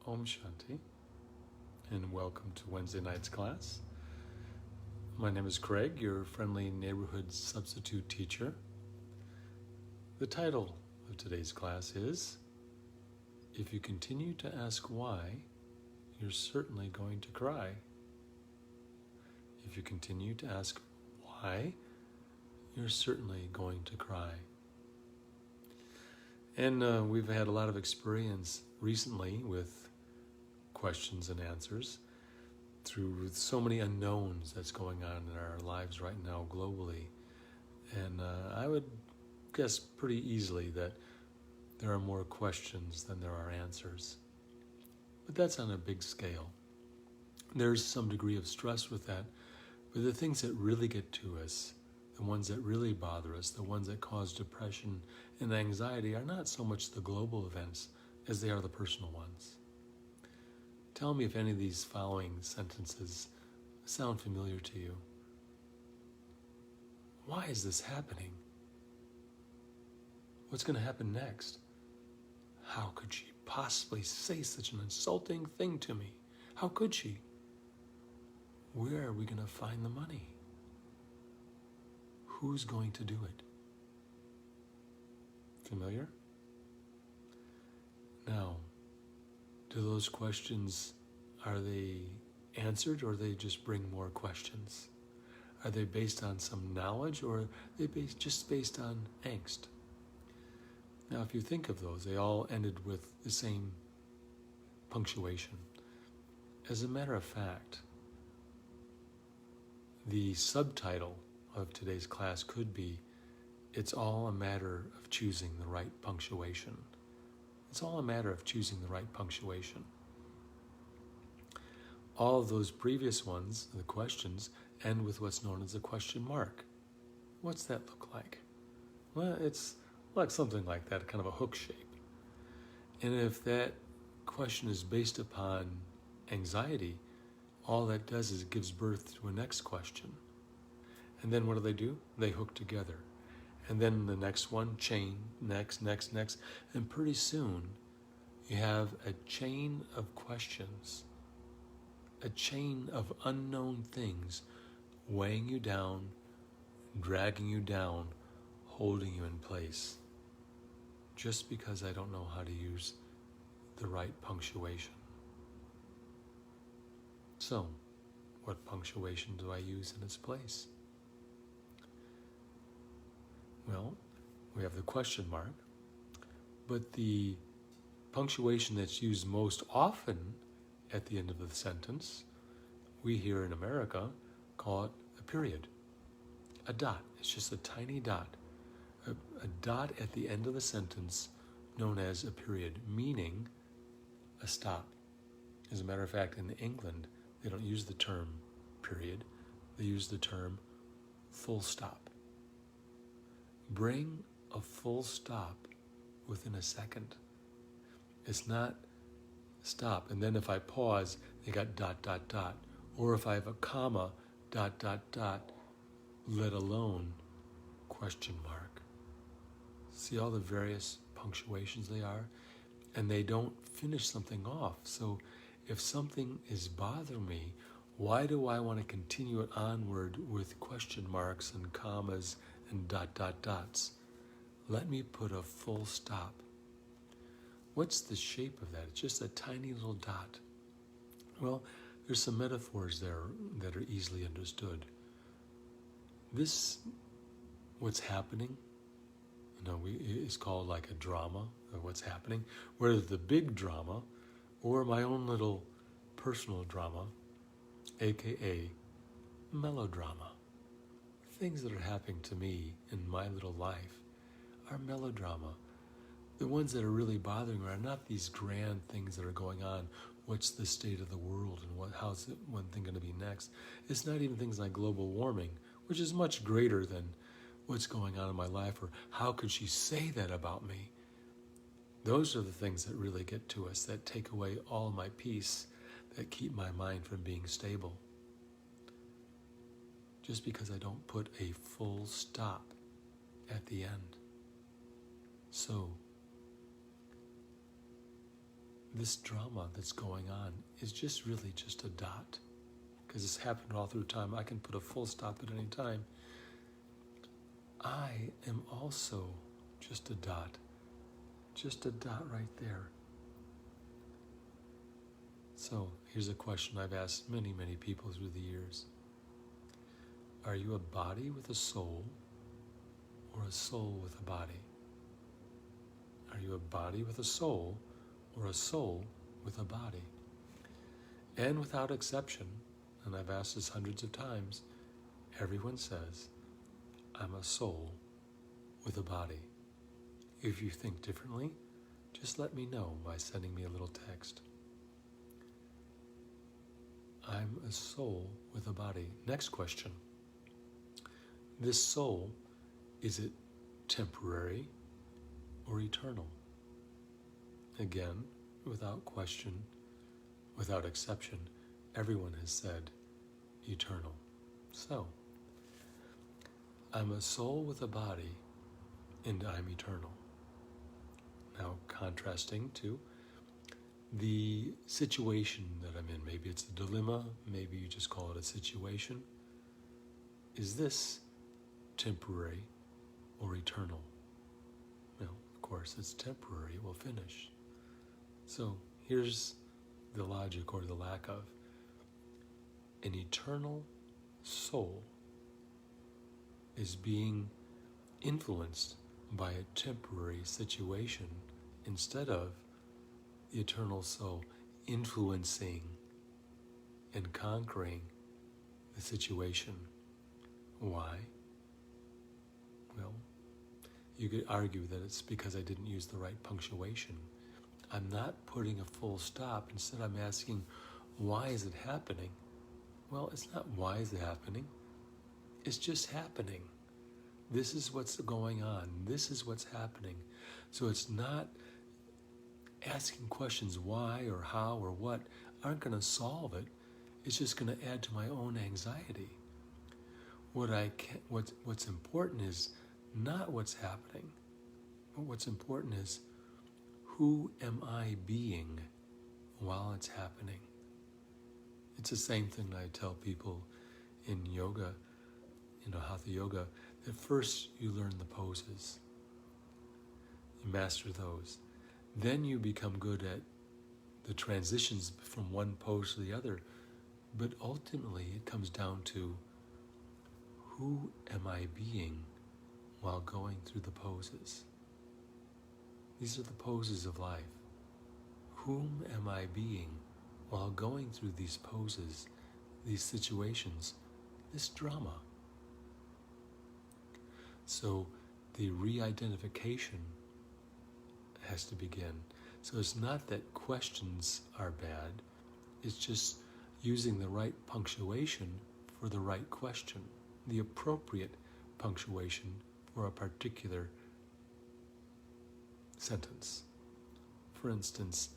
Om Shanti, and welcome to Wednesday night's class. My name is Craig, your friendly neighborhood substitute teacher. The title of today's class is, If you continue to ask why, you're certainly going to cry. If you continue to ask why, you're certainly going to cry. And we've had a lot of experience recently with questions and answers through so many unknowns that's going on in our lives right now globally. And I would guess pretty easily that there are more questions than there are answers. But that's on a big scale. There's some degree of stress with that, but the things that really get to us, the ones that really bother us, the ones that cause depression and anxiety are not so much the global events as they are the personal ones. Tell me if any of these following sentences sound familiar to you. Why is this happening? What's going to happen next? How could she possibly say such an insulting thing to me? How could she? Where are we going to find the money? Who's going to do it? Familiar? Now, do those questions, are they answered or they just bring more questions? Are they based on some knowledge or are they just based on angst? Now, if you think of those, they all ended with the same punctuation. As a matter of fact, the subtitle of today's class could be, It's all a matter of choosing the right punctuation. It's all a matter of choosing the right punctuation. All of those previous ones, the questions, end with what's known as a question mark. What's that look like? Well, it's like something like that, kind of a hook shape. And if that question is based upon anxiety, all that does is it gives birth to a next question. And then what do? They hook together. And then the next one, chain, next, and pretty soon you have a chain of questions, a chain of unknown things weighing you down, dragging you down, holding you in place, just because I don't know how to use the right punctuation. So, what punctuation do I use in its place? Well, we have the question mark, but the punctuation that's used most often at the end of the sentence, we here in America call it a period, a dot. It's just a tiny dot, a dot at the end of the sentence known as a period, meaning a stop. As a matter of fact, in England, they don't use the term period, they use the term full stop. Bring a full stop within a second. It's not stop, and then if I pause, they got ... Or if I have a comma, ... let alone question mark. See all the various punctuations they are? And they don't finish something off. So if something is bothering me, why do I want to continue it onward with question marks and commas and ... Let me put a full stop. What's the shape of that? It's just a tiny little dot. Well, there's some metaphors there that are easily understood. This, what's happening, is called like a drama of what's happening, whether the big drama or my own little personal drama, aka melodrama. Things that are happening to me in my little life are melodrama. The ones that are really bothering me are not these grand things that are going on. What's the state of the world and how's one thing going to be next? It's not even things like global warming, which is much greater than what's going on in my life or how could she say that about me? Those are the things that really get to us, that take away all my peace, that keep my mind from being stable. Just because I don't put a full stop at the end. So, this drama that's going on is just really just a dot. Because it's happened all through time. I can put a full stop at any time. I am also just a dot. Just a dot right there. So here's a question I've asked many, many people through the years. Are you a body with a soul or a soul with a body? Are you a body with a soul or a soul with a body? And without exception, and I've asked this hundreds of times, everyone says, I'm a soul with a body. If you think differently, just let me know by sending me a little text. I'm a soul with a body. Next question. This soul, is it temporary or eternal? Again, without question, without exception, everyone has said eternal. So, I'm a soul with a body and I'm eternal. Now, contrasting to the situation that I'm in, maybe it's a dilemma, maybe you just call it a situation. Is this temporary or eternal? Well, of course, it's temporary, it will finish. So here's the logic or the lack of. An eternal soul is being influenced by a temporary situation instead of the eternal soul influencing and conquering the situation. Why? Well, you could argue that it's because I didn't use the right punctuation. I'm not putting a full stop. Instead, I'm asking, why is it happening? Well, it's not why is it happening. It's just happening. This is what's going on. This is what's happening. So it's not asking questions why or how or what aren't going to solve it. It's just going to add to my own anxiety. What's important is not what's happening. What's important is who am I being while it's happening? It's the same thing I tell people in yoga, Hatha yoga, that first you learn the poses. You master those. Then you become good at the transitions from one pose to the other. But ultimately it comes down to who am I being while going through the poses? These are the poses of life. Whom am I being while going through these poses, these situations, this drama? So the re-identification has to begin. So it's not that questions are bad, it's just using the right punctuation for the right question, the appropriate punctuation for a particular sentence. For instance,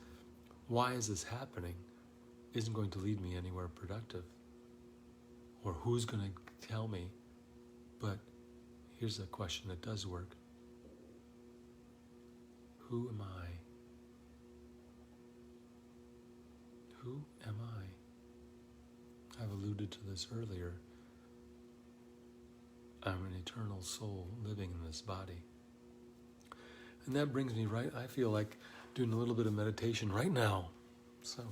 why is this happening isn't going to lead me anywhere productive. Or who's going to tell me? But here's a question that does work. Who am I? Who am I? I've alluded to this earlier. I'm an eternal soul living in this body. And that brings me right, I feel like doing a little bit of meditation right now. So,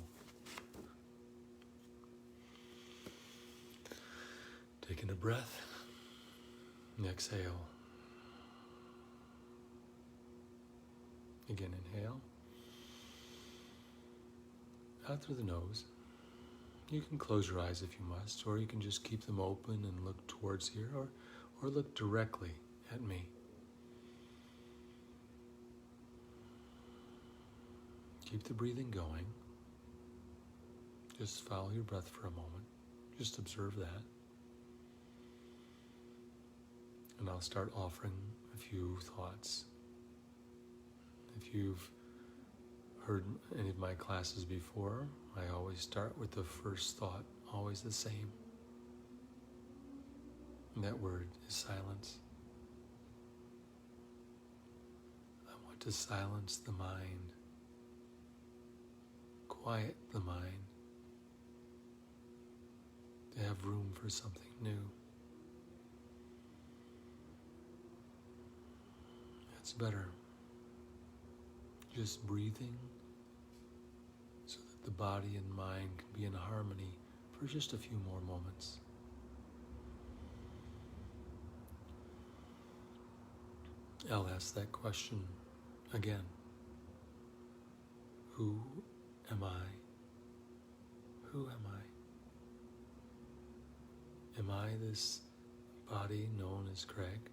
taking a breath, and exhale. Again, inhale. Out through the nose. You can close your eyes if you must, or you can just keep them open and look towards here, or look directly at me. Keep the breathing going. Just follow your breath for a moment. Just observe that. And I'll start offering a few thoughts. If you've heard any of my classes before, I always start with the first thought, always the same. And that word is silence. I want to silence the mind. quiet the mind, to have room for something new. That's better. Just breathing so that the body and mind can be in harmony for just a few more moments. I'll ask that question again. Who am I? Who am I? Am I this body known as Craig?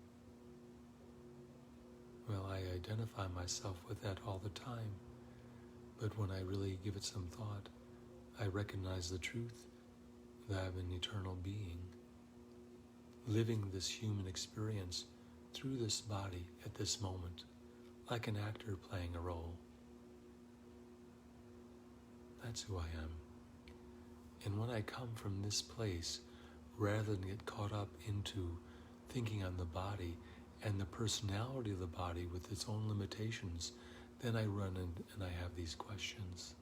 Well, I identify myself with that all the time, but when I really give it some thought, I recognize the truth that I'm an eternal being, living this human experience through this body at this moment, like an actor playing a role. That's who I am. And when I come from this place, rather than get caught up into thinking on the body and the personality of the body with its own limitations, then I run and I have these questions.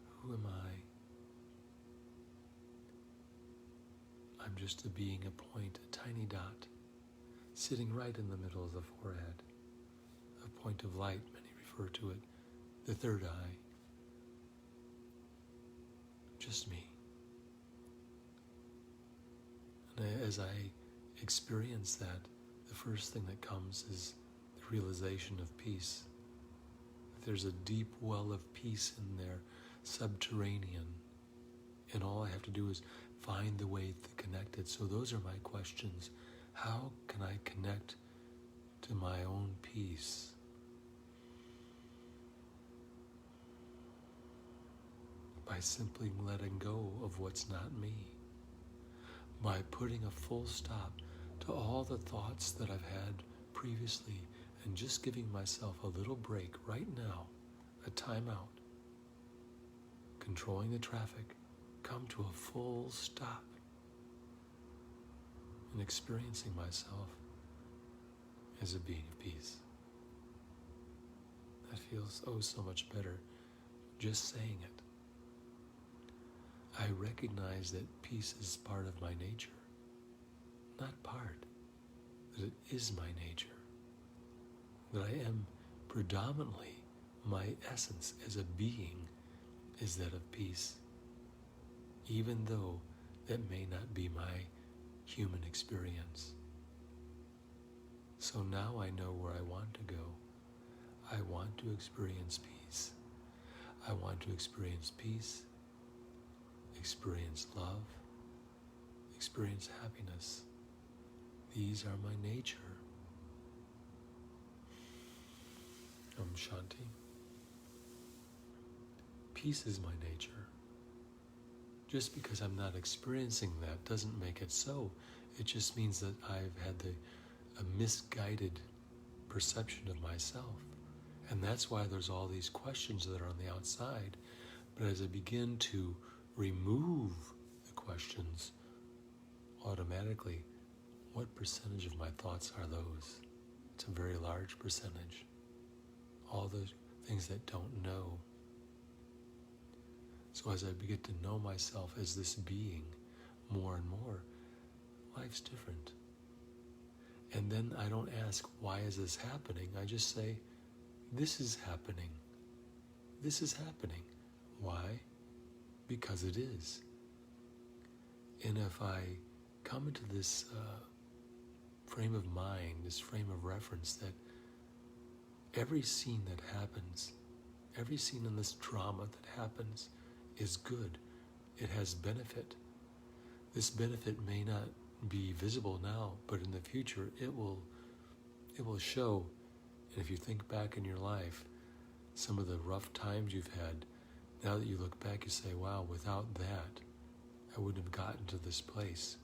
Who am I? I'm just a being, a point, a tiny dot, sitting right in the middle of the forehead, a point of light, many refer to it, the third eye. Just me. And as I experience that, the first thing that comes is the realization of peace. There's a deep well of peace in there, subterranean. And all I have to do is find the way to connect it. So those are my questions. How can I connect to my own peace? By simply letting go of what's not me. By putting a full stop to all the thoughts that I've had previously and just giving myself a little break right now, a time out. Controlling the traffic, come to a full stop and experiencing myself as a being of peace. That feels so much better just saying it. I recognize that peace is part of my nature. Not part, that it is my nature. That I am predominantly, my essence as a being is that of peace, even though that may not be my human experience. So now I know where I want to go. I want to experience peace. I want to experience peace, experience love, experience happiness. These are my nature. Shanti. Peace is my nature. Just because I'm not experiencing that doesn't make it so. It just means that I've had a misguided perception of myself. And that's why there's all these questions that are on the outside. But as I begin to remove the questions, automatically, what percentage of my thoughts are those? It's a very large percentage. All the things that don't know. So as I begin to know myself as this being more and more, life's different. And then I don't ask, why is this happening? I just say, this is happening. This is happening. Why? Because it is. And if I come into this frame of mind, this frame of reference that every scene that happens, every scene in this drama that happens is good. It has benefit. This benefit may not be visible now, but in the future it will show. And if you think back in your life, some of the rough times you've had, now that you look back, you say, wow, without that, I wouldn't have gotten to this place.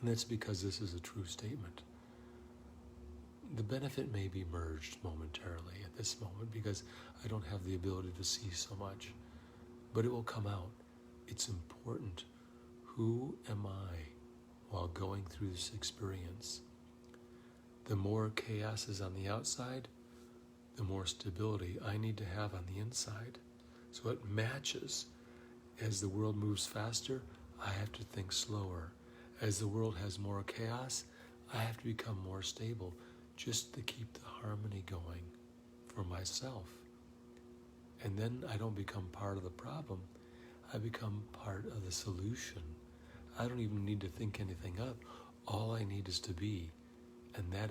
And that's because this is a true statement. The benefit may be merged momentarily at this moment because I don't have the ability to see so much, but it will come out. It's important. Who am I while going through this experience? The more chaos is on the outside, the more stability I need to have on the inside. So it matches. As the world moves faster, I have to think slower. As the world has more chaos, I have to become more stable just to keep the harmony going for myself. And then I don't become part of the problem. I become part of the solution. I don't even need to think anything up. All I need is to be. And that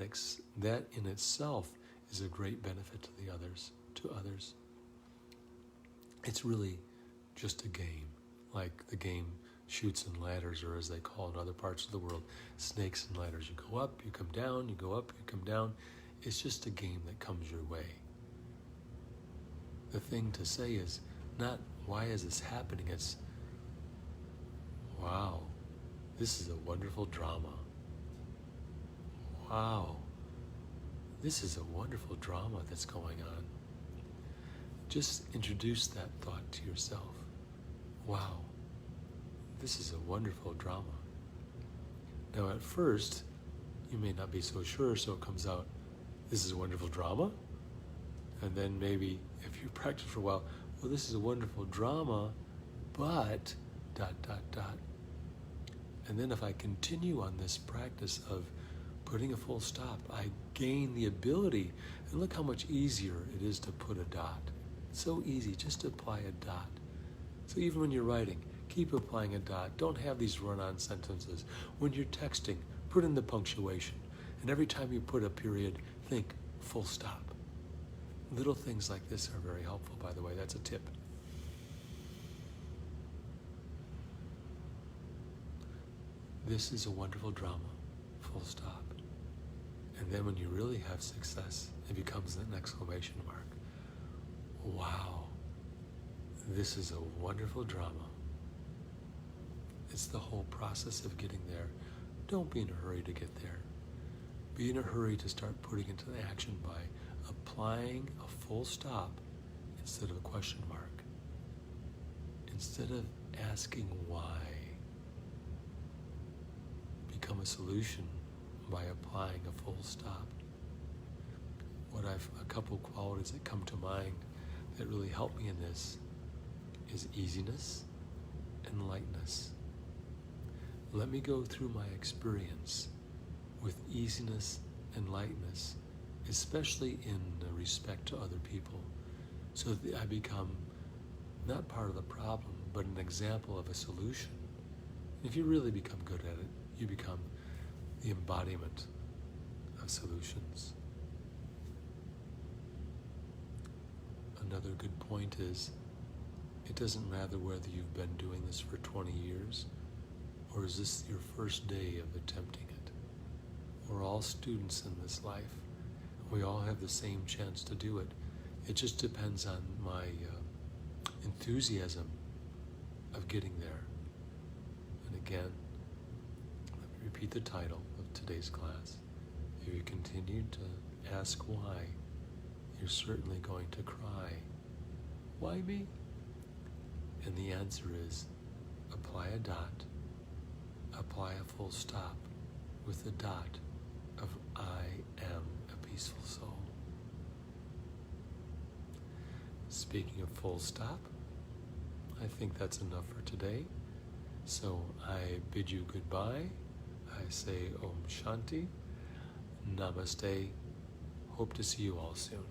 in itself is a great benefit to others. It's really just a game, like the game Chutes and Ladders, or as they call it in other parts of the world, snakes and ladders. You go up, you come down, you go up, you come down. It's just a game that comes your way. The thing to say is not, why is this happening? It's, wow, this is a wonderful drama. Wow, this is a wonderful drama that's going on. Just introduce that thought to yourself. Wow, this is a wonderful drama. Now at first, you may not be so sure, so it comes out, this is a wonderful drama. And then maybe if you practice for a while, well, this is a wonderful drama, but ... And then if I continue on this practice of putting a full stop, I gain the ability, and look how much easier it is to put a dot. It's so easy, just to apply a dot. So even when you're writing, keep applying a dot. Don't have these run-on sentences. When you're texting, put in the punctuation. And every time you put a period, think full stop. Little things like this are very helpful, by the way. That's a tip. This is a wonderful drama, full stop. And then when you really have success, it becomes an exclamation mark. Wow, this is a wonderful drama. It's the whole process of getting there. Don't be in a hurry to get there. Be in a hurry to start putting into action by applying a full stop instead of a question mark. Instead of asking why, become a solution by applying a full stop. A couple qualities that come to mind that really help me in this is easiness and lightness. Let me go through my experience with easiness and lightness, especially in respect to other people, so that I become not part of the problem, but an example of a solution. If you really become good at it, you become the embodiment of solutions. Another good point is, it doesn't matter whether you've been doing this for 20 years, or is this your first day of attempting it. We're all students in this life. We all have the same chance to do it. It just depends on my enthusiasm of getting there. And again, let me repeat the title of today's class. If you continue to ask why, you're certainly going to cry. Why me? And the answer is, apply a dot, apply a full stop with the dot of I am a peaceful soul. Speaking of full stop, I think that's enough for today. So I bid you goodbye. I say Om Shanti, Namaste. Hope to see you all soon.